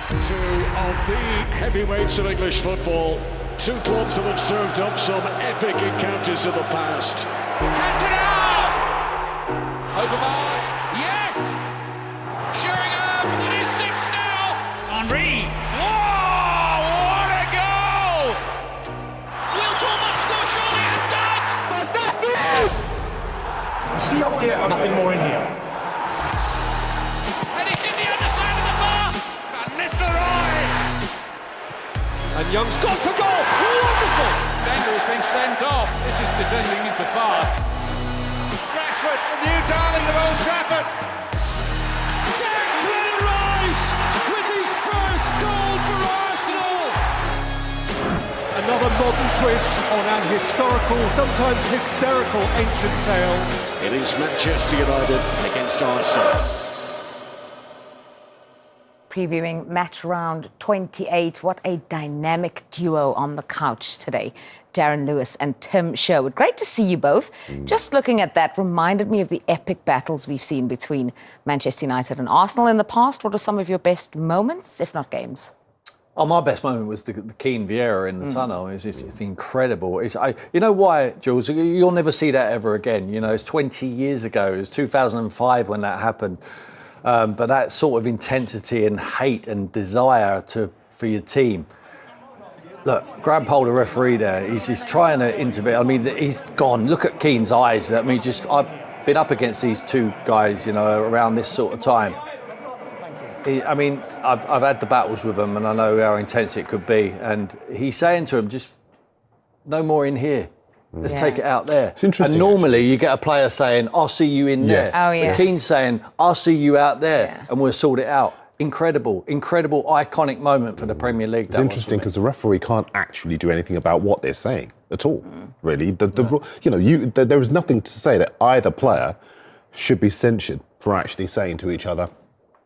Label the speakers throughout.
Speaker 1: Two of the heavyweights of English football. Two clubs that have served up some epic encounters in the past.
Speaker 2: Cantona! Over Mars, yes! Sheringham, it is 6 now! Henry! Whoa, what a goal! Will Thomas score surely and does!
Speaker 3: Fantastic! See up here, nothing more in here.
Speaker 2: And it's in the underside of the bar! Van Nistelrooy!
Speaker 1: And Young's gone for goal! Wonderful!
Speaker 2: Wenger is being sent off. This is defending into Bath.
Speaker 1: Rashford, the new darling of Old Trafford.
Speaker 2: Declan Rice with his first goal for Arsenal!
Speaker 4: Another modern twist on an historical, sometimes hysterical ancient tale.
Speaker 1: It is Manchester United against Arsenal.
Speaker 5: Previewing match round 28. What a dynamic duo on the couch today. Darren Lewis and Tim Sherwood. Great to see you both. Just looking at that reminded me of the epic battles we've seen between Manchester United and Arsenal in the past. What are some of your best moments, if not games?
Speaker 6: Oh, my best moment was the Keane Vieira in the tunnel. It's incredible. You know why, Jules? You'll never see that ever again. You know, it's 20 years ago. It was 2005 when that happened. But that sort of intensity and hate and desire for your team. Look, Graham Poll, the referee there, he's trying to intervene. I mean, he's gone. Look at Keane's eyes. I mean, I've been up against these two guys, you know, around this sort of time. I've had the battles with them and I know how intense it could be. And he's saying to him, just no more in here. Let's take it out there.
Speaker 7: It's interesting.
Speaker 6: And normally you get a player saying, I'll see you in there.
Speaker 5: Oh, yes.
Speaker 6: But Keane's saying, I'll see you out there and we'll sort it out. Incredible, iconic moment for the Premier League.
Speaker 7: It's interesting because the referee can't actually do anything about what they're saying at all, really. There is nothing to say that either player should be censured for actually saying to each other,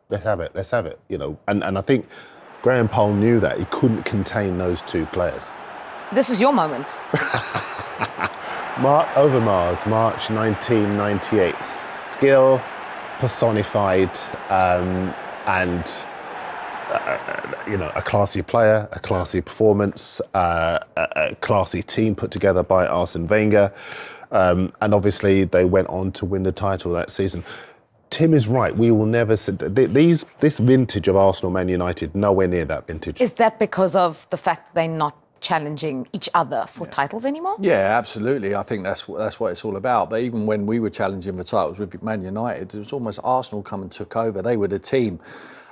Speaker 7: let's have it, you know. And I think Graham Poll knew that. He couldn't contain those two players.
Speaker 5: This is your moment.
Speaker 7: Over Mars, March 1998. Skill personified, and a classy player, a classy performance, a classy team put together by Arsene Wenger, and obviously they went on to win the title that season. Tim is right. We will never see this vintage of Arsenal, Man United, nowhere near that vintage.
Speaker 5: Is that because of the fact that they're not challenging each other for titles anymore?
Speaker 6: Yeah, absolutely. I think that's what it's all about. But even when we were challenging for titles with Man United, it was almost Arsenal come and took over. They were the team.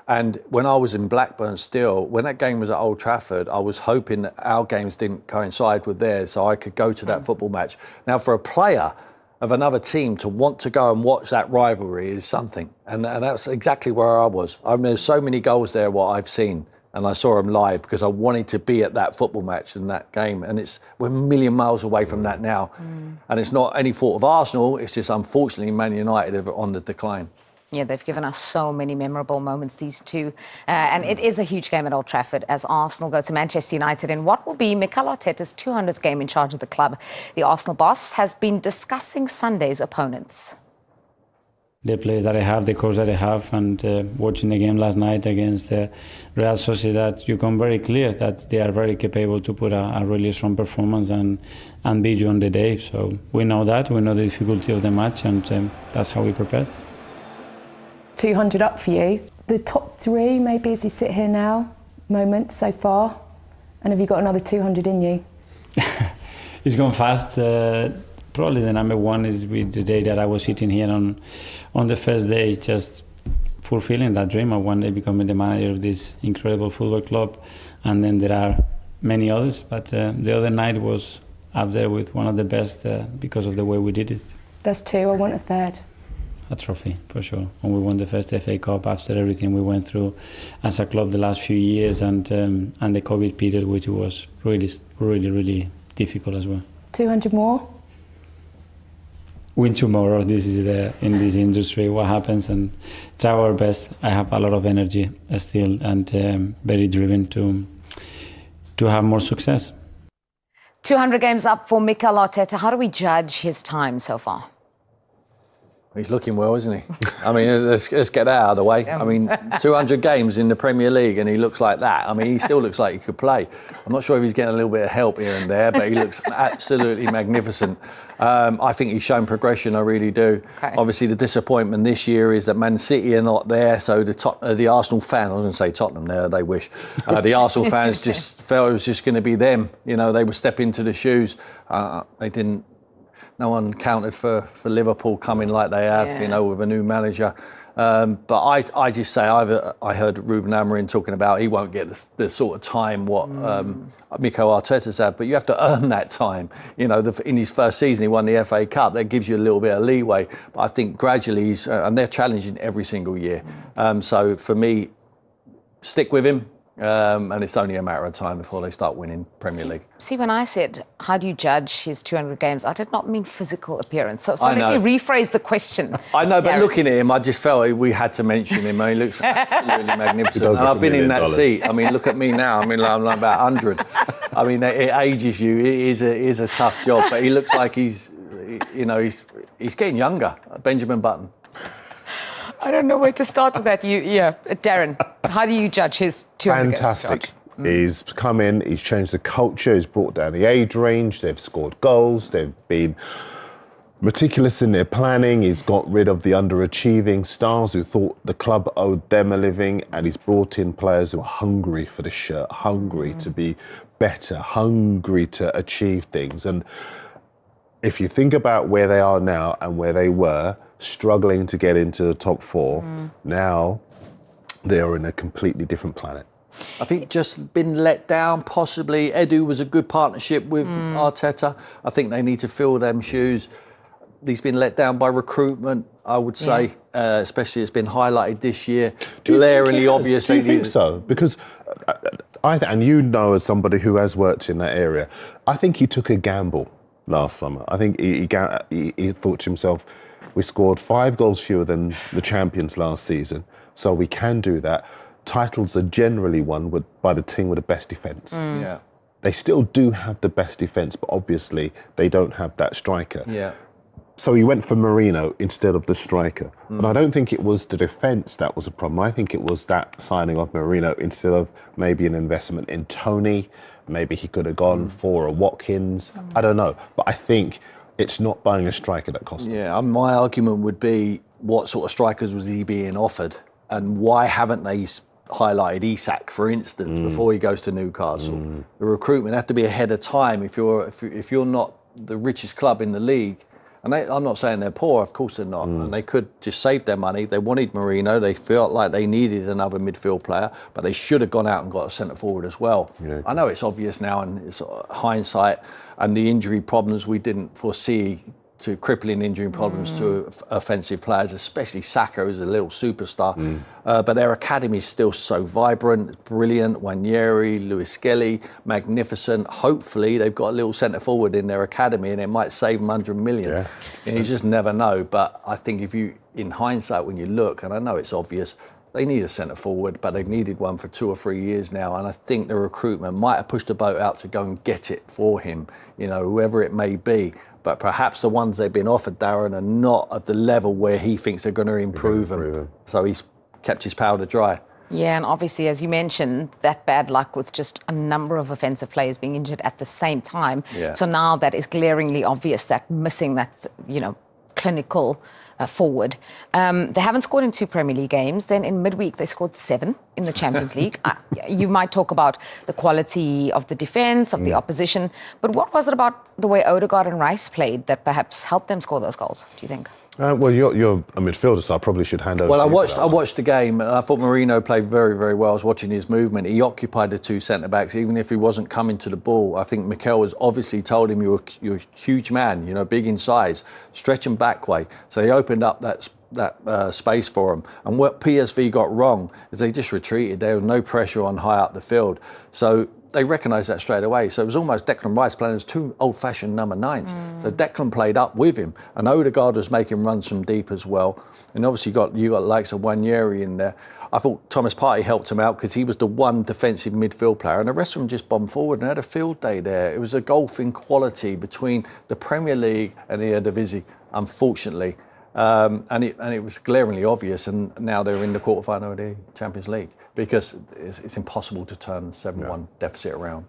Speaker 6: And when I was in Blackburn still, when that game was at Old Trafford, I was hoping that our games didn't coincide with theirs so I could go to that football match. Now, for a player of another team to want to go and watch that rivalry is something. And that's exactly where I was. I mean, there's so many goals there, what I've seen. And I saw them live because I wanted to be at that football match and that game. And we're a million miles away from that now. And it's not any fault of Arsenal. It's just, unfortunately, Man United are on the decline.
Speaker 5: Yeah, they've given us so many memorable moments, these two. And it is a huge game at Old Trafford as Arsenal go to Manchester United in what will be Mikel Arteta's 200th game in charge of the club. The Arsenal boss has been discussing Sunday's opponents.
Speaker 8: The players that I have, the coach that I have, and watching the game last night against Real Sociedad, you come very clear that they are very capable to put a really strong performance and beat you on the day. So we know that, we know the difficulty of the match, and that's how we prepared.
Speaker 9: 200 up for you. The top three, maybe as you sit here now, moments so far, and have you got another 200 in you?
Speaker 8: It's gone fast. Probably the number one is with the day that I was sitting here on the first day, just fulfilling that dream of one day becoming the manager of this incredible football club. And then there are many others, but the other night was up there with one of the best because of the way we did it.
Speaker 9: That's two, I want a third.
Speaker 8: A trophy, for sure. When we won the first FA Cup after everything we went through as a club the last few years and the COVID period, which was really difficult as well.
Speaker 9: 200 more?
Speaker 8: Win tomorrow. This is in this industry what happens, and try our best. I have a lot of energy still and very driven to have more success.
Speaker 5: 200 games up for Mikel Arteta. How do we judge his time so far?
Speaker 6: He's looking well, isn't he? I mean, let's get that out of the way. I mean, 200 games in the Premier League and he looks like that. I mean, he still looks like he could play. I'm not sure if he's getting a little bit of help here and there, but he looks absolutely magnificent. I think he's shown progression, I really do.
Speaker 5: Okay.
Speaker 6: Obviously, the disappointment this year is that Man City are not there, so the Arsenal fans, I was going to say Tottenham there, they wish. The Arsenal fans just felt it was just going to be them. You know, they would step into the shoes. They didn't. No one counted for Liverpool coming like they have, you know, with a new manager. But I just say, I heard Ruben Amorim talking about he won't get the sort of time what Mikel Arteta's had, but you have to earn that time. You know, in his first season, he won the FA Cup. That gives you a little bit of leeway. But I think gradually he's, and they're challenging every single year. So for me, stick with him. And it's only a matter of time before they start winning Premier League.
Speaker 5: See, when I said, how do you judge his 200 games, I did not mean physical appearance. So
Speaker 6: I
Speaker 5: let me rephrase the question.
Speaker 6: I know, but
Speaker 5: Darren.
Speaker 6: looking at him, I just felt we had to mention him. He looks absolutely magnificent. And I've been in that seat. I mean, look at me now. I mean, I'm like about 100. I mean, it ages you. It is a tough job, but he looks like he's getting younger. Benjamin Button.
Speaker 5: I don't know where to start with that. Darren, how do you judge his 200 games?
Speaker 7: Fantastic. He's come in, he's changed the culture, he's brought down the age range, they've scored goals, they've been meticulous in their planning, he's got rid of the underachieving stars who thought the club owed them a living, and he's brought in players who are hungry for the shirt, hungry to be better, hungry to achieve things. And if you think about where they are now and where they were, struggling to get into the top four, now they are in a completely different planet.
Speaker 6: I think just been let down, possibly. Edu was a good partnership with Arteta. I think they need to fill them shoes. He's been let down by recruitment, I would say, especially it's been highlighted this year. Glaringly obvious.
Speaker 7: Do you think so? Because and you know, as somebody who has worked in that area, I think he took a gamble last summer. I think he thought to himself, we scored 5 goals fewer than the champions last season, so we can do that. Titles are generally won by the team with the best defence.
Speaker 6: Yeah.
Speaker 7: They still do have the best defence, but obviously they don't have that striker.
Speaker 6: Yeah.
Speaker 7: So he went for Marino instead of the striker. And I don't think it was the defence that was a problem. I think it was that signing of Marino instead of maybe an investment in Tony. Maybe he could have gone for a Watkins. I don't know. But I think it's not buying a striker that costs them.
Speaker 6: Yeah, my argument would be what sort of strikers was he being offered, and why haven't they highlighted Isak, for instance, before he goes to Newcastle? The recruitment have to be ahead of time. If you're not the richest club in the league, and I'm not saying they're poor, of course they're not, and they could just save their money. They wanted Marino, they felt like they needed another midfield player, but they should have gone out and got a centre forward as well. Yeah. I know it's obvious now and it's hindsight, and the injury problems we didn't foresee, to crippling injury problems to offensive players, especially Saka, who's a little superstar. But their academy is still so vibrant, brilliant. Wanyeri, Lewis Skelly, magnificent. Hopefully, they've got a little centre forward in their academy, and it might save them 100 million. Yeah. And you just never know. But I think in hindsight, when you look, and I know it's obvious, they need a centre forward, but they've needed one for 2 or 3 years now. And I think the recruitment might have pushed the boat out to go and get it for him, whoever it may be. But perhaps the ones they've been offered, Darren, are not at the level where he thinks they're going to improve them. So he's kept his powder dry.
Speaker 5: Yeah, and obviously, as you mentioned, that bad luck with just a number of offensive players being injured at the same time. Yeah. So now that is glaringly obvious, that missing that, clinical forward. They haven't scored in 2 Premier League games. Then in midweek, they scored 7 in the Champions League. You might talk about the quality of the defence, of the opposition, but what was it about the way Odegaard and Rice played that perhaps helped them score those goals, do you think?
Speaker 7: Well, you're a midfielder, so I probably should hand over to you.
Speaker 6: Well, I watched the game, and I thought Marino played very, very well. I was watching his movement. He occupied the 2 centre-backs, even if he wasn't coming to the ball. I think Mikel has obviously told him, you're a huge man, big in size, stretch him back way. So he opened up that space for him. And what PSV got wrong is they just retreated. There was no pressure on high up the field. So they recognised that straight away. So it was almost Declan Rice playing as 2 old-fashioned number 9s. So Declan played up with him, and Odegaard was making runs from deep as well. And obviously you got the likes of Wanyeri in there. I thought Thomas Partey helped him out because he was the one defensive midfield player, and the rest of them just bombed forward and had a field day there. It was a golfing quality between the Premier League and the Eredivisie, unfortunately. And it was glaringly obvious, and now they're in the quarterfinal of the Champions League because it's impossible to turn 7-1 deficit around.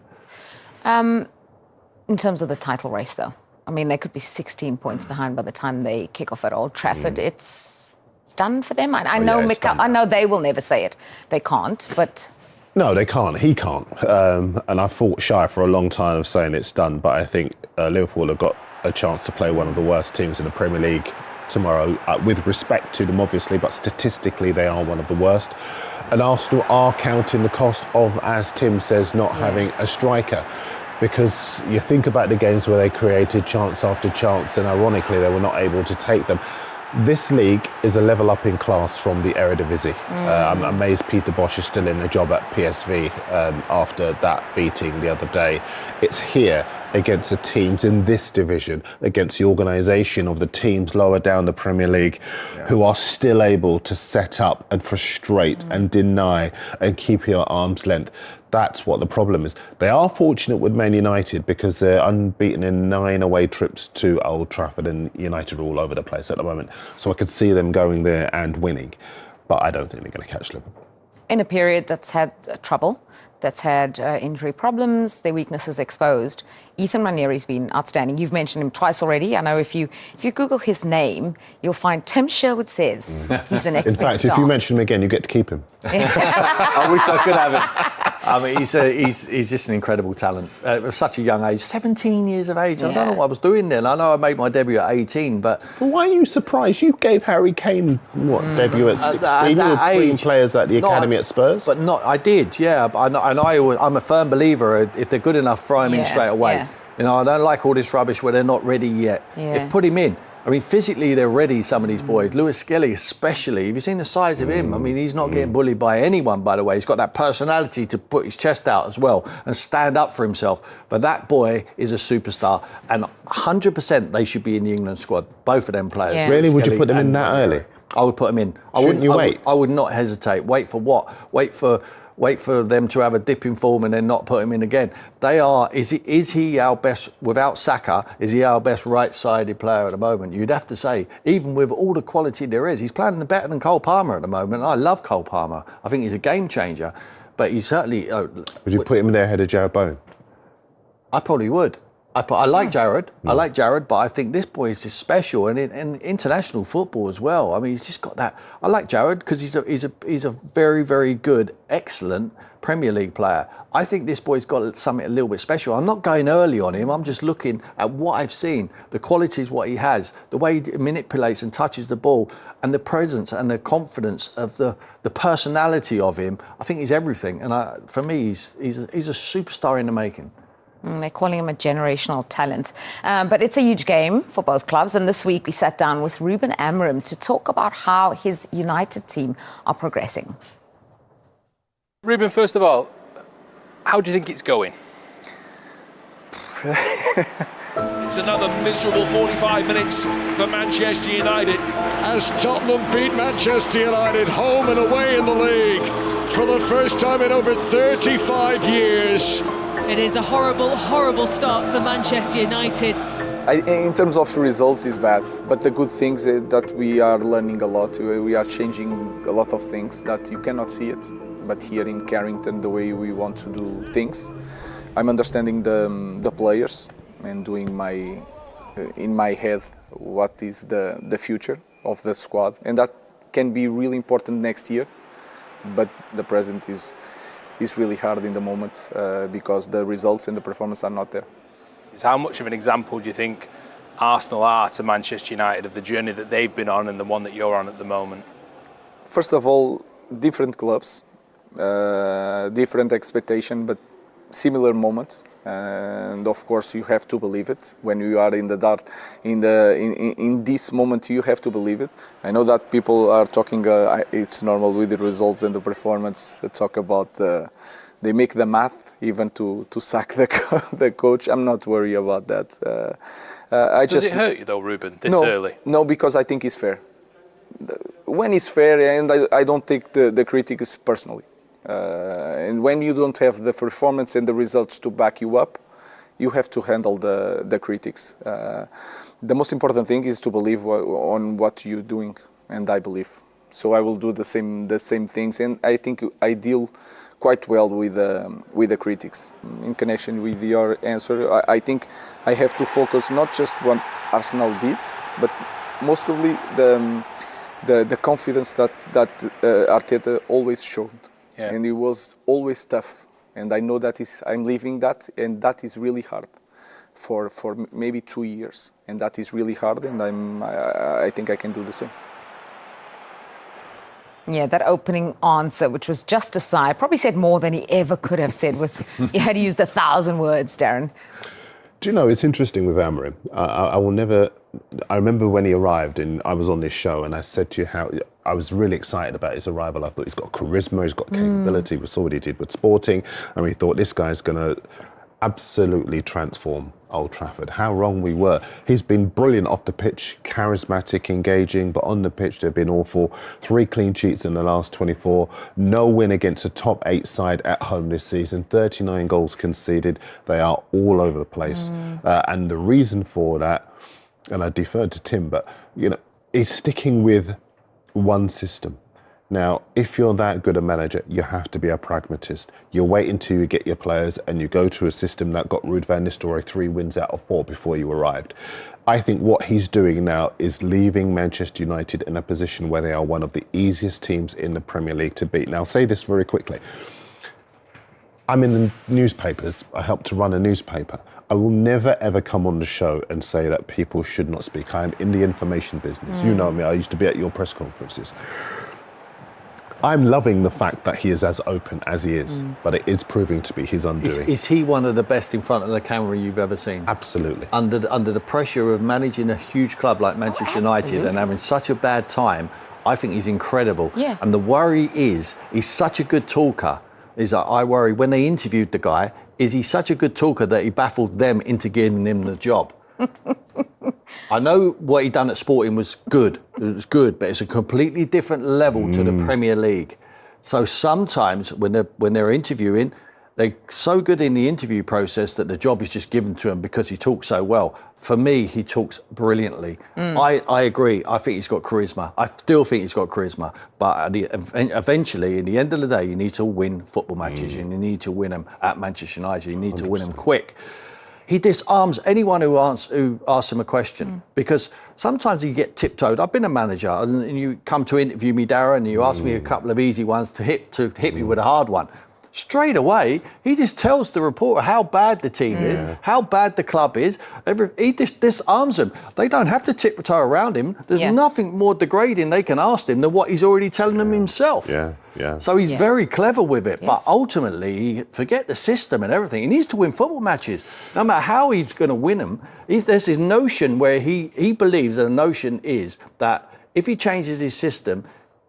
Speaker 5: In terms of the title race, though, I mean, they could be 16 points behind by the time they kick off at Old Trafford. It's done for them. I know they will never say it. They can't, but...
Speaker 7: No, they can't. He can't. And I fought shy for a long time of saying it's done, but I think Liverpool have got a chance to play one of the worst teams in the Premier League tomorrow, with respect to them, obviously, but statistically they are one of the worst. And Arsenal are counting the cost of, as Tim says, not having a striker. Because you think about the games where they created chance after chance, and ironically they were not able to take them. This league is a level up in class from the Eredivisie. I'm amazed Peter Bosz is still in the job at PSV after that beating the other day. It's here against the teams in this division, against the organisation of the teams lower down the Premier League, who are still able to set up and frustrate and deny and keep you at arm's length. That's what the problem is. They are fortunate with Man United because they're unbeaten in 9 away trips to Old Trafford, and United are all over the place at the moment. So I could see them going there and winning, but I don't think they're going to catch Liverpool.
Speaker 5: In a period that's had trouble, that's had injury problems, their weaknesses exposed, Ethan Nwaneri's been outstanding. You've mentioned him twice already. I know if you Google his name, you'll find Tim Sherwood says he's the next
Speaker 7: In fact, if you mention him again, you get to keep him.
Speaker 6: I wish I could have him. I mean, he's just an incredible talent. At such a young age, 17 years of age. I don't know what I was doing then. I know I made my debut at 18, but...
Speaker 7: Well, why are you surprised? You gave Harry Kane, debut at 16? You were putting players at the academy at Spurs?
Speaker 6: But I did, yeah. I'm a firm believer, if they're good enough, throw him in straight away.
Speaker 5: Yeah.
Speaker 6: You know, I don't like all this rubbish where they're not ready yet.
Speaker 5: Yeah.
Speaker 6: Put him in. I mean, physically, they're ready, some of these boys. Lewis Skelly, especially. Have you seen the size of him? I mean, he's not getting bullied by anyone, by the way. He's got that personality to put his chest out as well and stand up for himself. But that boy is a superstar. And 100% they should be in the England squad, both of them players.
Speaker 5: Yeah.
Speaker 7: Really? Would you put them in that early?
Speaker 6: I would put them in.
Speaker 7: Shouldn't you wait?
Speaker 6: I would not hesitate. Wait for what? Wait for them to have a dip in form and then not put him in again. Is he our best, without Saka, is he our best right-sided player at the moment? You'd have to say, even with all the quality there is, he's playing better than Cole Palmer at the moment. I love Cole Palmer. I think he's a game changer, but he's certainly...
Speaker 7: would you put him there ahead of Jarrod Bowen?
Speaker 6: I probably would. I like Jarrod. I like Jarrod, but I think this boy is just special, and in international football as well. I mean, he's just got that. I like Jarrod because he's a very, very good, excellent Premier League player. I think this boy's got something a little bit special. I'm not going early on him. I'm just looking at what I've seen, the qualities, what he has, the way he manipulates and touches the ball, and the presence and the confidence of the personality of him. I think he's everything, and for me, he's a superstar in the making.
Speaker 5: They're calling him a generational talent. But it's a huge game for both clubs. And this week we sat down with Ruben Amorim to talk about how his United team are progressing.
Speaker 10: Ruben, first of all, how do you think it's going?
Speaker 2: It's another miserable 45 minutes for Manchester United.
Speaker 1: As Tottenham beat Manchester United home and away in the league for the first time in over 35 years.
Speaker 11: It is a horrible, horrible start for Manchester United.
Speaker 12: In terms of results, it's bad. But the good things is that we are learning a lot. We are changing a lot of things that you cannot see it. But here in Carrington, the way we want to do things, I'm understanding the players and doing in my head what is the future of the squad. And that can be really important next year. But the present is really hard in the moment because the results and the performance are not there.
Speaker 10: How much of an example do you think Arsenal are to Manchester United of the journey that they've been on and the one that you're on at the moment?
Speaker 12: First of all, different clubs, different expectation, but similar moments. And of course, you have to believe it. When you are in the dark, in this moment, you have to believe it. I know that people are talking. It's normal with the results and the performance. They talk about they make the math even to sack the coach. I'm not worried about that.
Speaker 10: Does it hurt you though, Ruben, this early?
Speaker 12: No, because I think it's fair. When it's fair, and I don't take the critics personally. And when you don't have the performance and the results to back you up, you have to handle the critics. The most important thing is to believe on what you're doing, and I believe. So I will do the same things, and I think I deal quite well with the critics. In connection with your answer, I think I have to focus not just what Arsenal did, but mostly the confidence that Arteta always showed, and it was always tough. And I know that I'm living that, and that is really hard for maybe 2 years, and that is really hard. And I think I can do the same.
Speaker 5: Yeah, that opening answer, which was just a sigh, probably said more than he ever could have said he had used 1,000 words, Darren.
Speaker 7: Do you know, it's interesting with Amorim. I remember when he arrived and I was on this show and I said to you how I was really excited about his arrival. I thought he's got charisma, he's got capability. We saw what he did with Sporting, and we thought this guy's going to absolutely transform Old Trafford. How wrong we were. He's been brilliant off the pitch, charismatic, engaging, but on the pitch they've been awful. 3 clean sheets in the last 24. No win against a top 8 side at home this season. 39 goals conceded. They are all over the place. And the reason for that, and I deferred to Tim, but he's sticking with one system. Now, if you're that good a manager, you have to be a pragmatist. You wait until you get your players and you go to a system that got Ruud van Nistelrooy 3 wins out of 4 before you arrived. I think what he's doing now is leaving Manchester United in a position where they are one of the easiest teams in the Premier League to beat. Now, I'll say this very quickly. I'm in the newspapers. I help to run a newspaper. I will never, ever come on the show and say that people should not speak. I am in the information business. You know me. I used to be at your press conferences. I'm loving the fact that he is as open as he is, but it is proving to be his undoing.
Speaker 6: Is he one of the best in front of the camera you've ever seen?
Speaker 7: Absolutely.
Speaker 6: Under the pressure of managing a huge club like Manchester United and having such a bad time, I think he's incredible.
Speaker 5: Yeah.
Speaker 6: And the worry is, he's such a good talker. Is that I worry when they interviewed the guy, is he such a good talker that he baffled them into giving him the job? I know what he done at Sporting was good. It was good, but it's a completely different level to the Premier League. So sometimes when they're interviewing, they're so good in the interview process that the job is just given to him because he talks so well. For me, he talks brilliantly. I agree. I think he's got charisma. I still think he's got charisma. But eventually, in the end of the day, you need to win football matches, and you need to win them at Manchester United. You need to win them quick. He disarms anyone who asks him a question, because sometimes you get tiptoed. I've been a manager, and you come to interview me, Darren, and you ask me a couple of easy ones to hit me with a hard one. Straight away, he just tells the reporter how bad the team is, how bad the club is. He just disarms them. They don't have to tiptoe around him. There's nothing more degrading they can ask him than what he's already telling them himself. So he's very clever with it. But ultimately, forget the system and everything. He needs to win football matches. No matter how he's going to win them, there's this notion where he believes that the notion is that if he changes his system,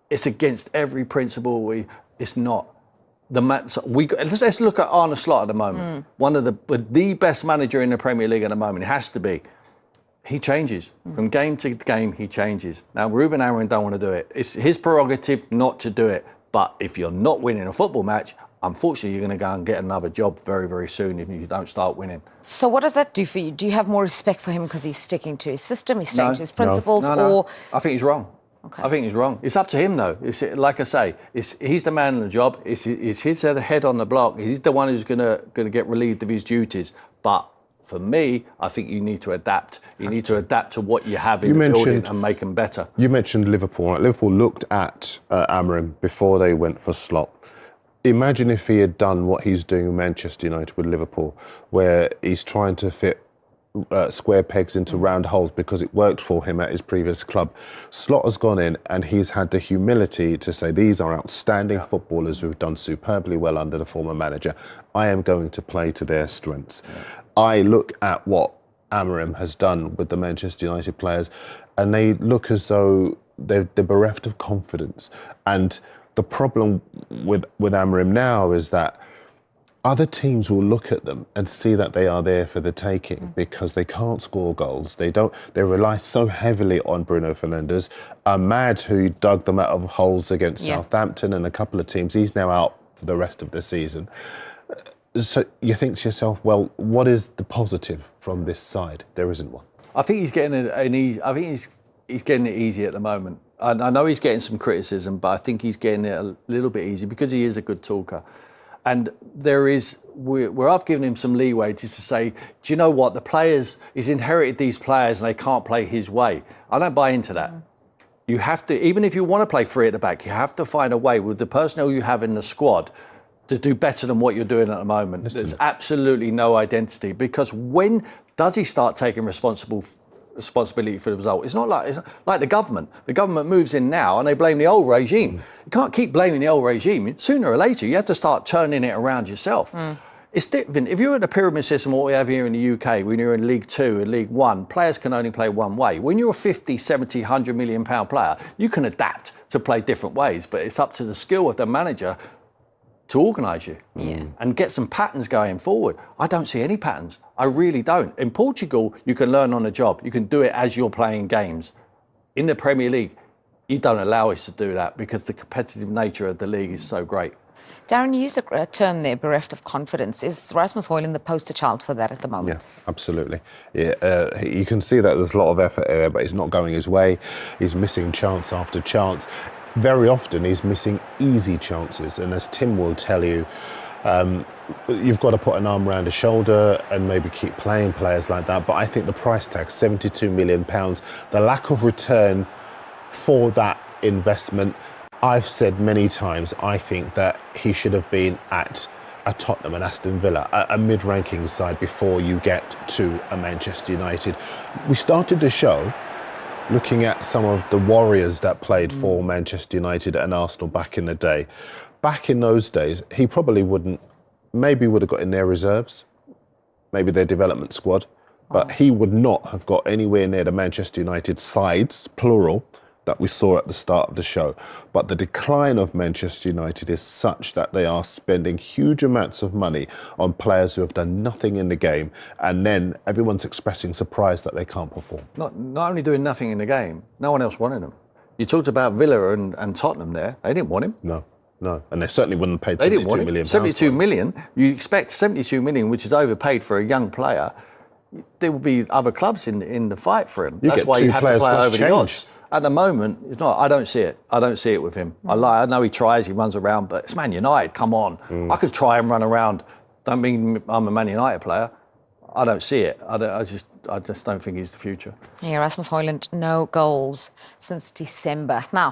Speaker 6: it's against every principle. It's not. Let's look at Arne Slot at the moment. One of the best manager in the Premier League at the moment. It has to be. He changes from game to game. He changes. Now Ruben Amorim don't want to do it. It's his prerogative not to do it. But if you're not winning a football match, unfortunately, you're going to go and get another job very, very soon if you don't start winning.
Speaker 5: So what does that do for you? Do you have more respect for him because he's sticking to his system, he's sticking to his principles, or?
Speaker 6: I think he's wrong. Okay. I think he's wrong. It's up to him, though. Like I say, he's the man in the job. It's his head on the block. He's the one who's going to get relieved of his duties. But for me, I think you need to adapt. You need to adapt to what you have in the building and make them better.
Speaker 7: You mentioned Liverpool. Right? Liverpool looked at Amorim before they went for Slot. Imagine if he had done what he's doing in Manchester United with Liverpool, where he's trying to fit square pegs into round holes because it worked for him at his previous club. Slot has gone in and he's had the humility to say these are outstanding footballers who've done superbly well under the former manager. I am going to play to their strengths. I look at what Amorim has done with the Manchester United players and they look as though they're bereft of confidence. And the problem with Amorim now is that other teams will look at them and see that they are there for the taking because they can't score goals. They rely so heavily on Bruno Fernandes. Ahmad, who dug them out of holes against Southampton and a couple of teams, he's now out for the rest of the season. So you think to yourself, well, what is the positive from this side? There isn't one.
Speaker 6: I think he's getting an easy. I think he's getting it easy at the moment. I know he's getting some criticism, but I think he's getting it a little bit easy because he is a good talker. And there is where I've given him some leeway just to say, do you know what? The players, he's inherited these players and they can't play his way. I don't buy into that. You have to, even if you want to play free at the back, you have to find a way with the personnel you have in the squad to do better than what you're doing at the moment. There's absolutely no identity, because when does he start taking responsibility for the result? It's not like the government. The government moves in now and they blame the old regime. You can't keep blaming the old regime. Sooner or later, you have to start turning it around yourself. It's different. If you're in a pyramid system, what we have here in the UK, when you're in League Two and League One, players can only play one way. When you're a 50, 70, 100 million pound player, you can adapt to play different ways, but it's up to the skill of the manager to organise you and get some patterns going forward. I don't see any patterns. I really don't. In Portugal, you can learn on the job. You can do it as you're playing games. In the Premier League, you don't allow us to do that because the competitive nature of the league is so great.
Speaker 5: Darren, you used a term there, bereft of confidence. Is Rasmus Højlund the poster child for that at the moment?
Speaker 7: Yeah, absolutely. Yeah, you can see that there's a lot of effort there, but it's not going his way. He's missing chance after chance. Very often he's missing easy chances, and as Tim will tell you, you've got to put an arm around his shoulder and maybe keep playing players like that. But I think the price tag, £72 million, the lack of return for that investment, I've said many times, I think that he should have been at a Tottenham and Aston Villa, a mid-ranking side, before you get to a Manchester United. We started the show looking at some of the warriors that played for Manchester United and Arsenal back in the day. Back in those days, he probably would have got in their reserves, maybe their development squad, but he would not have got anywhere near the Manchester United sides, plural, that we saw at the start of the show. But the decline of Manchester United is such that they are spending huge amounts of money on players who have done nothing in the game, and then everyone's expressing surprise that they can't perform.
Speaker 6: Not only doing nothing in the game, no one else wanted him. You talked about Villa and Tottenham there. They didn't want him.
Speaker 7: No, and they certainly wouldn't have paid £72 million.
Speaker 6: 72 million. You expect 72 million, which is overpaid for a young player. There will be other clubs in the fight for him. That's why you have to play over the odds. At the moment, it's not. I don't see it. I don't see it with him. I know he tries, he runs around, but it's Man United. Come on, I could try and run around. Don't mean I'm a Man United player. I don't see it. I just don't think he's the future.
Speaker 5: Yeah, Rasmus Højlund, no goals since December. Now,